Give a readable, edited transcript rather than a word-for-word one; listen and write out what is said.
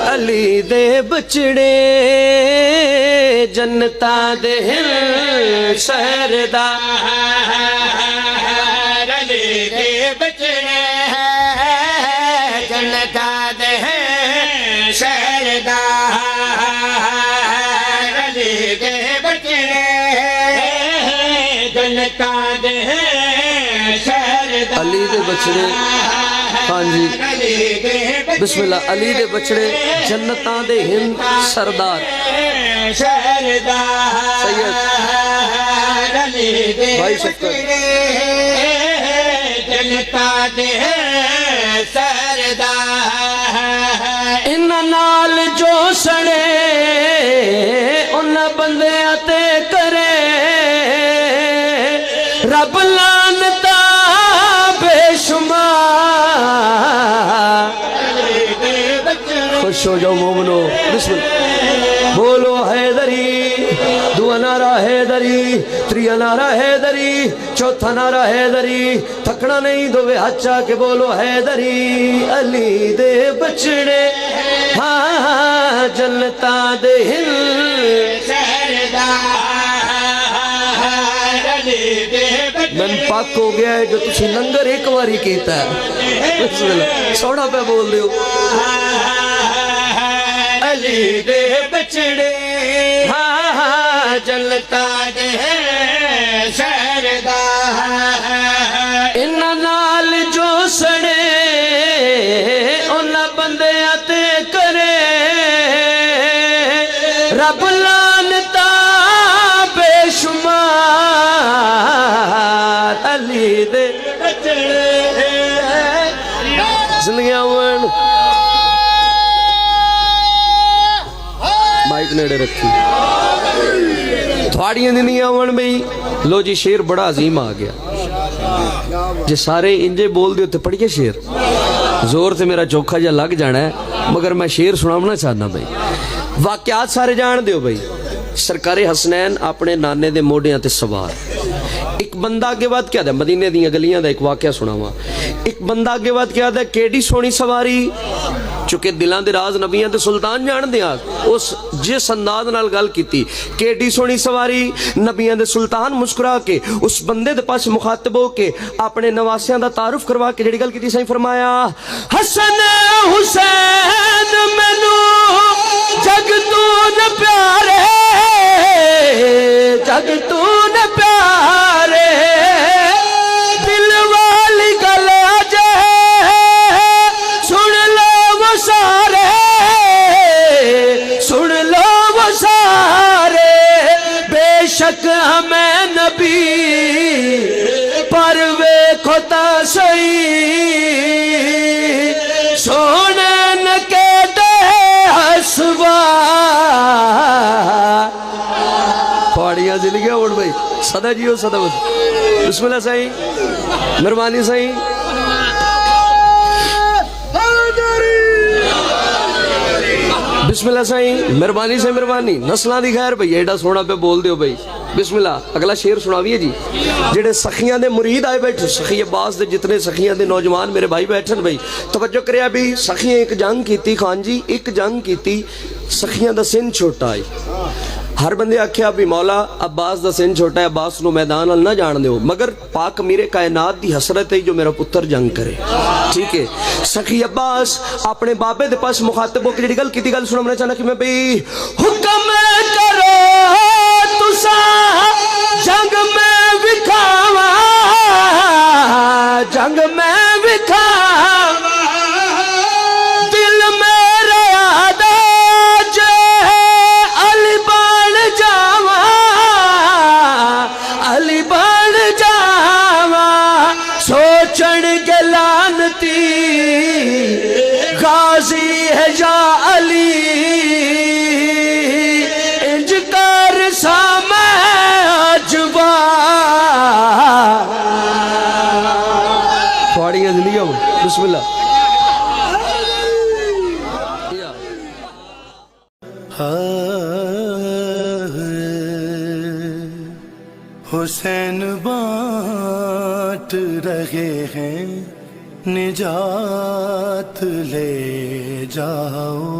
अली दे बचड़े जनता दे शहरदा अली दे बचड़े जनता दे शहरदा अली दे बचड़े जनता दे शहरदा अली दे बचड़े हाँ जी बिस्मिल्लाह अली दे बचड़े जन्नतां दे हिंद सरदार सैयद भाई शक्कर जनता दे सरदार इन्हां नाल जो सड़े उन्हां बंदियां ते करे रब लानता बेशुमार। खुश हो जाओ मोमनो बिस्मिल्लाह बोलो हैदरी, दुआ नारा हैदरी, त्रिया नारा हैदरी, चौथा नारा हैदरी, थकना नहीं दोवे हाथ के बोलो हैदरी। अली दे बचड़े हाँ जनता दे हिल मन पक हो गया है जो तुसी लंगर एक बारी कीता है सोना पे बोल दो। अली दे बचड़े हाँ जनता दे सरदार इन्हां नाल जो सड़े उन्हां बंदियां ते करे रब लानता बेशुमार। अली दे जिंदगियां वन माइक नेड़े रखी थोड़ियां जिंदगियां वन बई। लो जी शेर बड़ा अजीम आ गया जे सारे इंजे बोल दे तो पढ़िए शेर जोर से मेरा चौखा जा लग जाना है मगर मैं शेर सुनाना चाहना भाई। वाकयात सारे जान दो भाई। सरकारे हसनैन अपने नाने दे मोडियां ते सवार एक बंदा अगे बाद क्या मदीने दी गलियां दा एक वाकया सुनावा। एक बंदा अगे बाद क्या केडी सोहनी सवारी चुके दिलों के राज नबियां ते सुल्तान जान दिया उस जिस अंदाज नाल गल कीती केडी सोहनी सवारी नबियां दे सुल्तान मुस्कुरा के उस बंदे दे पास मुखातब हो के अपने नवासियां दा तारुफ करवा के जेड़ी गल कीती सही फरमाया हसन हुसैन मैनू जग तू न प्यारे जग तू न प्यारे दिल वाली गल अजे सुन लो वो सारे सुन लो वो सारे बेशक हमें नबी पर वेखो ता सही सोने न के दे हसवा पहाड़ियां जिंदगियां उड़ भाई सदा जियो सदा बिस्मिल्लाह सही मेहरबानी सही बिस्मिल्लाह सही मेहरबानी से मेहरबानी नस्लों की खैर भई एडा सोना पे बोल दो भाई। बिस्मिल्लाह अगला शेर सुनाविए जी जेडे सखियां दे मुरीद आए बैठे सखी अब्बास दे जितने सखियां दे नौजवान मेरे भाई बैठन भाई तवज्जो करिया भी। सखियां एक जंग कीती खान जी एक जंग कीती सखियां दा सिन छोटा है हर बंदे आख्या भी मौला अब्बास दा सिन छोटा है अब्बास नू मैदान न जान दो मगर पाक मेरे कायनात दी हसरत है जो मेरा पुत्र जंग करे ठीक है। सखी अब्बास अपने बाबे दे पास मुखातब होकर जेड़ी गल कीती गल सुनना चाहना कि मैं भाई हुक्म करो तुसा जंग में विखावा जंग में विखावा दिल मेरे आदा जे अली बन जावा अली बन जावा सोचण के लानती गाजी है या अली इंज कर सामे अजवा थोड़ियां जिंदगियां बिस्मिल्लाह हुसैन बाँट रहे हैं निजात ले जाओ।